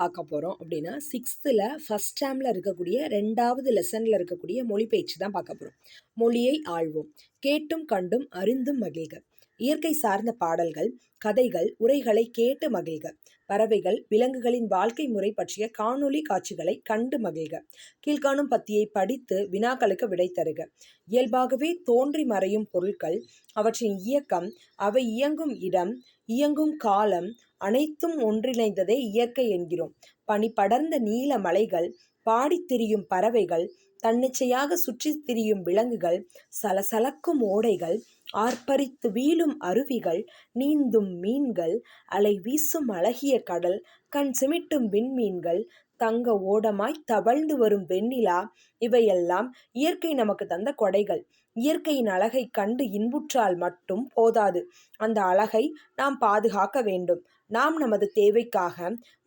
பார்க்க போகிறோம் அப்படின்னா 6th ஃபஸ்ட் டேர்மில் இருக்கக்கூடிய 2வது லெசனில் இருக்கக்கூடிய மொழி பயிற்சி தான் பார்க்க போகிறோம். மொழியை ஆள்வோம். கேட்டும் கண்டும் அறிந்தும் மகிழ்க. இயற்கை சார்ந்த பாடல்கள், கதைகள், உரைகளை கேட்டு மகிழ்க. பறவைகள், விலங்குகளின் வாழ்க்கை முறை பற்றிய காணொளி காட்சிகளை கண்டு மகிழ்க. கீழ்காணும் பத்தியை படித்து வினாக்களுக்கு விடை தருக. இயல்பாகவே தோன்றி மறையும் பொருட்கள், அவற்றின் இயக்கம், அவை இயங்கும் இடம், இயங்கும் காலம் அனைத்தும் ஒன்றிணைந்ததே இயற்கை என்கிறோம். பனி படர்ந்த நீல மலைகள், பாடித் திரியும் பறவைகள், தன்னிச்சையாக சுற்றித் திரியும் விலங்குகள், சலசலக்கும் ஓடைகள், ஆர்ப்பரித்து வீழும் அருவிகள், நீந்தும் மீன்கள், அலை வீசும் அழகிய கடல், கண் சிமிட்டும் விண்மீன்கள், தங்க ஓடமாய் தவழ்ந்து வரும் வெண்ணிலா, இவையெல்லாம் இயற்கை நமக்கு தந்த கொடைகள். இயற்கையின் அழகை கண்டு இன்புற்றால் மட்டும் போதாது, அந்த அழகை நாம் பாதுகாக்க வேண்டும். நாம் நமது தேவைக்காக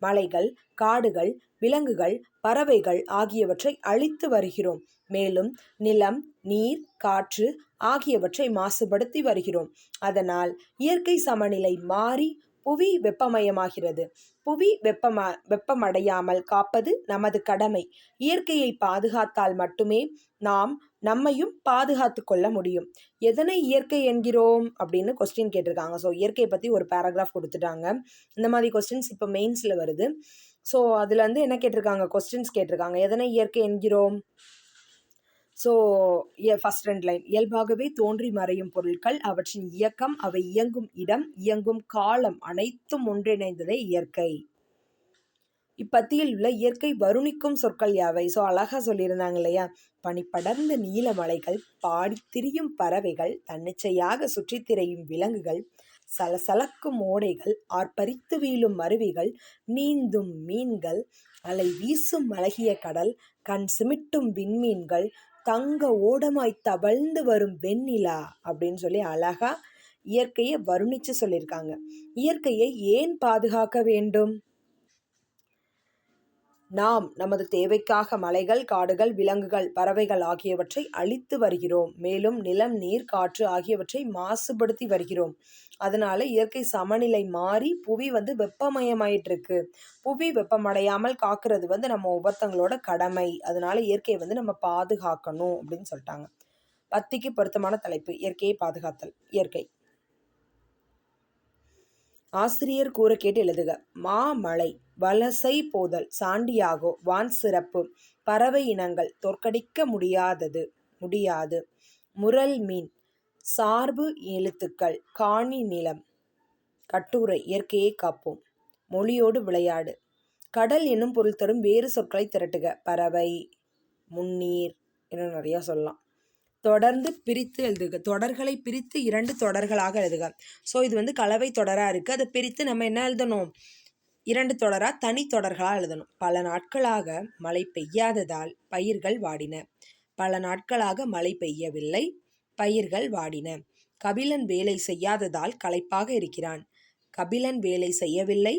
மலைகள், காடுகள், விலங்குகள், பறவைகள் ஆகியவற்றை அழித்து வருகிறோம். மேலும் நிலம், நீர், காற்று ஆகியவற்றை மாசுபடுத்தி வருகிறோம். அதனால் இயற்கை சமநிலை மாறி புவி வெப்பமயமாகிறது. புவி வெப்பமடையாமல் காப்பது நமது கடமை. இயற்கையை பாதுகாத்தால் மட்டுமே நாம் நம்மையும் பாதுகாத்து கொள்ள முடியும். எதனை இயற்கை என்கிறோம் அப்படின்னு கொஸ்டின் கேட்டிருக்காங்க. ஸோ இயற்கையை பற்றி ஒரு பேராகிராஃப் கொடுத்துட்டாங்க. இந்த மாதிரி கொஸ்டின்ஸ் இப்போ மெயின்ஸில் வருது. ஸோ அதில் என்ன கேட்டிருக்காங்க, கொஸ்டின்ஸ் கேட்டிருக்காங்க. எதனை இயற்கை என்கிறோம்? ஸோ ஃபஸ்ட் 2 லைன், இயல்பாகவே தோன்றி மறையும் பொருட்கள், அவற்றின் இயக்கம், அவை இயங்கும் இடம், இயங்கும் காலம் அனைத்தும் ஒன்றிணைந்ததே இயற்கை. இப்பத்தியில் உள்ள இயற்கை வருணிக்கும் சொற்கள் யாவை? ஸோ அழகா சொல்லியிருந்தாங்க இல்லையா? பனி படர்ந்த நீல மலைகள், பாடி திரியும் பறவைகள், தன்னிச்சையாக சுற்றி திரையும் விலங்குகள், சலசலக்கும் ஓடைகள், ஆர்ப்பரித்து வீழும் அருவிகள், நீந்தும் மீன்கள், அலை வீசும் அழகிய கடல், கண் சிமிட்டும் விண்மீன்கள், தங்க ஓடமாய் தவழ்ந்து வரும் வெண்ணிலா அப்படின்னு சொல்லி அழகா இயற்கையை வருணிச்சு சொல்லியிருக்காங்க. இயற்கையை ஏன் பாதுகாக்க வேண்டும்? நாம் நமது தேவைக்காக மலைகள், காடுகள், விலங்குகள், பறவைகள் ஆகியவற்றை அழித்து வருகிறோம். மேலும் நிலம், நீர், காற்று ஆகியவற்றை மாசுபடுத்தி வருகிறோம். அதனால இயற்கை சமநிலை மாறி புவி வெப்பமயமாயிட்டு இருக்கு. புவி வெப்பமடையாமல் காக்கிறது நம்ம ஒவ்வொருத்தங்களோட கடமை. அதனால இயற்கையை நம்ம பாதுகாக்கணும் அப்படின்னு சொல்லிட்டாங்க. பத்திக்கு பொருத்தமான தலைப்பு இயற்கையை பாதுகாத்தல். இயற்கை. ஆசிரியர் கூற கேட்டு எழுதுக. மாமலை, வலசை போதல், சாண்டியாகோ, வான் சிறப்பு, பறவை இனங்கள், தோற்கடிக்க முடியாது, முரல் மீன், சார்பு எழுத்துக்கள், காணி நிலம். கட்டுரை இயற்கையை காப்போம். மொழியோடு விளையாடு. கடல் என்னும் பொருள் தரும் வேறு சொற்களை திரட்டுக. பறவை, முன்னீர், இன்னும் நிறையா சொல்லலாம். தொடர்ந்து பிரித்து எழுதுக. தொடர்களை பிரித்து 2 தொடர்களாக எழுதுக. ஸோ இது கலவை தொடராக இருக்குது. அதை பிரித்து நம்ம என்ன எழுதணும்? 2 தொடராக தனி தொடர்களாக எழுதணும். பல நாட்களாக மழை பெய்யாததால் பயிர்கள் வாடின. பல நாட்களாக மழை பெய்யவில்லை, பயிர்கள் வாடின. கபிலன் வேலை செய்யாததால் களைப்பாக இருக்கிறான். கபிலன் வேலை செய்யவில்லை,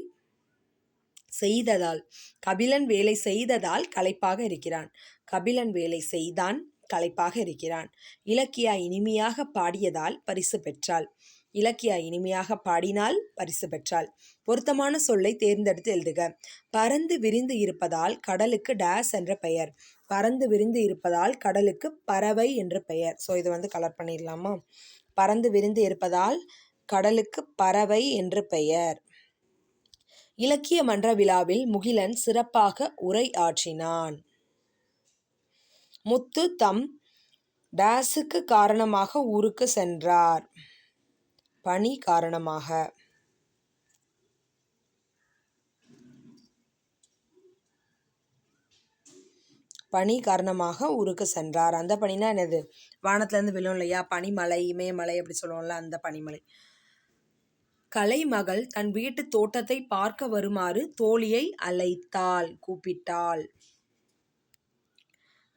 கபிலன் வேலை செய்ததால் களைப்பாக இருக்கிறான். கபிலன் வேலை செய்தான், களைப்பாக இருக்கிறான். இலக்கியா இனிமையாக பாடியதால் பரிசு பெற்றாள். இலக்கியா இனிமையாக பாடினால் பரிசு பெற்றாள். பொருத்தமான சொல்லை தேர்ந்தெடுத்து எழுதுக. பறந்து விரிந்து இருப்பதால் கடலுக்கு டேஸ் என்ற பெயர். பறந்து விரிந்து இருப்பதால் கடலுக்கு பறவை என்று பெயர். ஸோ இது கலர் பண்ணிடலாமா? பறந்து விரிந்து இருப்பதால் கடலுக்கு பறவை என்று பெயர். இலக்கிய மன்ற விழாவில் முகிலன் சிறப்பாக உரை ஆற்றினான். முத்து தம் டேஸுக்கு காரணமாக ஊருக்கு சென்றார். பனி காரணமாக. பனி காரணமாக ஊருக்கு சென்றார். அந்த பனினா என்னது? வானத்துலேருந்து விழும் இல்லையா? பனிமலை, இமயமலை அப்படி சொல்லுவோம்ல, அந்த பனிமலை. கலைமகள் தன் வீட்டு தோட்டத்தை பார்க்க வருமாறு தோழியை அழைத்தாள், கூப்பிட்டாள்.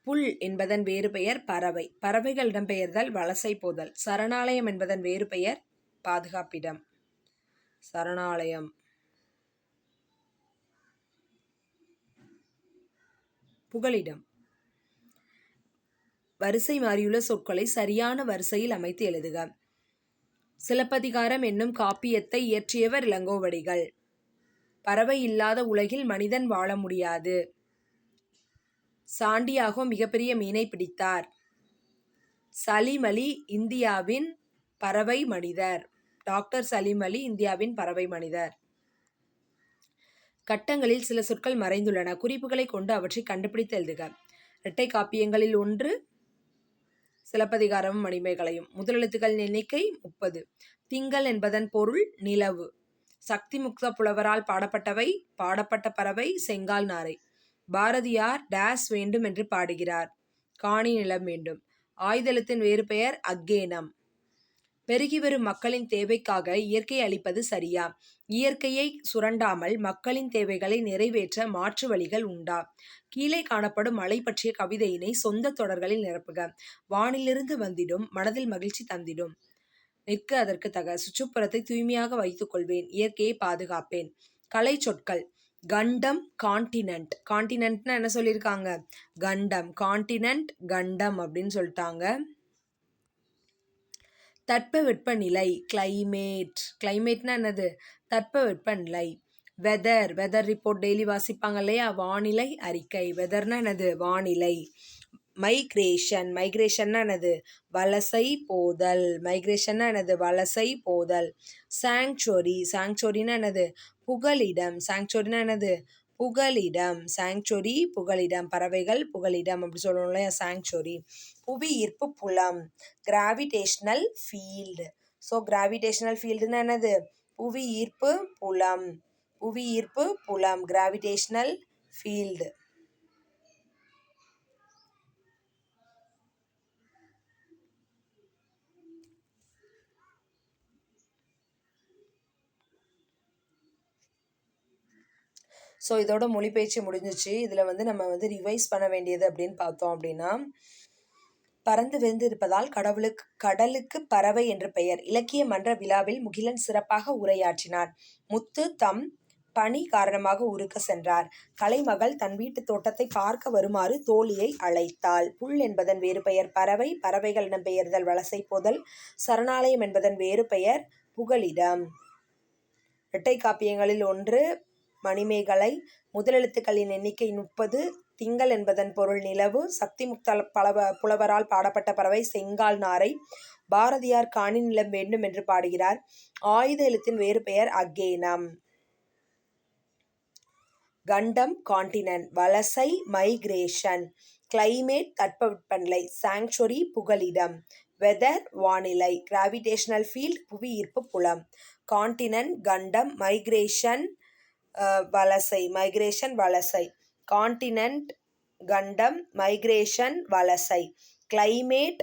புல் என்பதன் வேறு பெயர் பறவை. பறவைகள் இடம்பெயர்தல் வலசை போதல். சரணாலயம் என்பதன் வேறு பெயர் பாதுகாப்பிடம். சரணாலயம். புகலிடம். வரிசை மாறியுள்ள சொற்களை சரியான வரிசையில் அமைத்து எழுதுக. சிலப்பதிகாரம் என்னும் காப்பியத்தை இயற்றியவர் இளங்கோவடிகள். பறவை இல்லாத உலகில் மனிதன் வாழ முடியாது. சாண்டியாகோ மிகப்பெரிய மீனை பிடித்தார். சலீம் அலி இந்தியாவின் பறவை மனிதர். டாக்டர் சலீம் அலி இந்தியாவின் பறவை மனிதர். கட்டங்களில் சில சொற்கள் மறைந்துள்ளன. குறிப்புகளை கொண்டு அவற்றை கண்டுபிடித்து எழுதுக. இரட்டை காப்பியங்களில் ஒன்று சிலப்பதிகாரமும் மணிமேகலையும். முதலெழுத்துக்களின் எண்ணிக்கை 30. திங்கள் என்பதன் பொருள் நிலவு. சக்தி முக்த புலவரால் பாடப்பட்டவை. பாடப்பட்ட பறவை செங்கால் நாரை. பாரதியார் டேஸ் வேண்டும் என்று பாடுகிறார். காணி நிலம் வேண்டும். ஆய்தெழுத்தின் வேறு பெயர் அக்கேனம். பெருகி வரும் மக்களின் தேவைக்காக இயற்கை அளிப்பது சரியா? இயற்கையை சுரண்டாமல் மக்களின் தேவைகளை நிறைவேற்ற மாற்று வழிகள் உண்டா? கீழே காணப்படும் மழை பற்றிய கவிதையினை சொந்த தொடர்களில் நிரப்புக. வானிலிருந்து வந்திடும், மனதில் மகிழ்ச்சி தந்திடும். நிற்க அதற்கு தக. சுற்றுப்புறத்தை தூய்மையாக வைத்துக் கொள்வேன். இயற்கையை பாதுகாப்பேன். கலை சொற்கள். கண்டம், காண்டினென்ட். காண்டினென்ட்னா என்ன சொல்லியிருக்காங்க? கண்டம். காண்டினென்ட் கண்டம் அப்படின்னு சொல்லிட்டாங்க. தட்பவெப்பநிலை, கிளைமேட். கிளைமேட்னா என்னது? தட்பவெப்பநிலை. வெதர், வெதர் ரிப்போர்ட் டெய்லி வாசிப்பாங்க இல்லையா? வானிலை அறிக்கை. வெதர்னா என்னது? வானிலை. மைக்ரேஷன், மைக்ரேஷன்னா என்னது? வலசை போதல். மைக்ரேஷன்னா என்னது? வலசை போதல். சாங்சுவரி, சாங்சுவரினா என்னது? புகலிடம். சாங்சுவரினா என்னது? புகலிடம். சாங்சுவரி புகலிடம். பறவைகள் புகலிடம் அப்படி சொல்லணும் இல்லையா? சாங்சுவரி. புவி ஈர்ப்பு புலம், கிராவிடேஷனல் ஃபீல்டு. ஸோ கிராவிடேஷனல் ஃபீல்டுன்னா என்னது? புவி ஈர்ப்பு புலம். புவி ஈர்ப்பு புலம், கிராவிடேஷனல் ஃபீல்டு. ஸோ இதோட மொழிபெயர்ச்சி முடிஞ்சிச்சு. இதில் நம்ம ரிவைஸ் பண்ண வேண்டியது அப்படின்னு பார்த்தோம் அப்படின்னா, பறந்து விரிந்து இருப்பதால் கடலுக்கு பறவை என்று பெயர். இலக்கிய மன்ற விழாவில் முகிலன் சிறப்பாக உரையாற்றினார். முத்து தம் பணி காரணமாக உருக்க சென்றார். கலைமகள் தன் வீட்டு தோட்டத்தை பார்க்க வருமாறு தோழியை அழைத்தாள். புல் என்பதன் வேறு பெயர் பறவை. பறவைகள் இடம் பெயர்தல் வலசை போதல். சரணாலயம் என்பதன் வேறு பெயர் புகலிடம். இரட்டை காப்பியங்களில் ஒன்று மணிமேகலை. முதலெழுத்துக்களின் எண்ணிக்கை 30. திங்கள் என்பதன் பொருள் நிலவு. சக்தி முக்த புலவரால் பாடப்பட்ட பறவை செங்கால் நாரை. பாரதியார் காணி நிலம் வேண்டும் என்று பாடுகிறார். ஆயுத எழுத்தின் வேறு பெயர் அக்கேனம். கண்டம், காண்டினென்ட். வலசை, மைக்ரேஷன். கிளைமேட், தட்பவெப்பநிலை. சாங்சுவரி, புகலிடம். வெதர், வானிலை. கிராவிடேஷனல் ஃபீல்ட், புவி ஈர்ப்பு புலம். காண்டினென்ட், கண்டம். மைக்ரேஷன், வலசை. மைக்ரேஷன், வலசை. காண்டினென்ட், கண்டம். மைக்ரேஷன், வலசை. கிளைமேட்,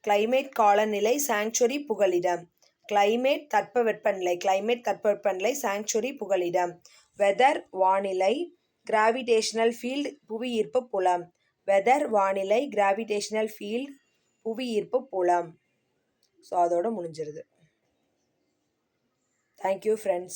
கிளைமேட் காலநிலை. சாங்சுவரி, புகலிடம். கிளைமேட், தட்பவெப்பநிலை. கிளைமேட், தட்பவெப்பநிலை. சாங்சுவரி, புகலிடம். வெதர், வானிலை. கிராவிடேஷனல் ஃபீல்ட், புவி ஈர்ப்பு புலம். வெதர், வானிலை. கிராவிடேஷனல் ஃபீல்ட், புவி ஈர்ப்பு புலம். ஸோ அதோட முடிஞ்சிருது. Thank you friends.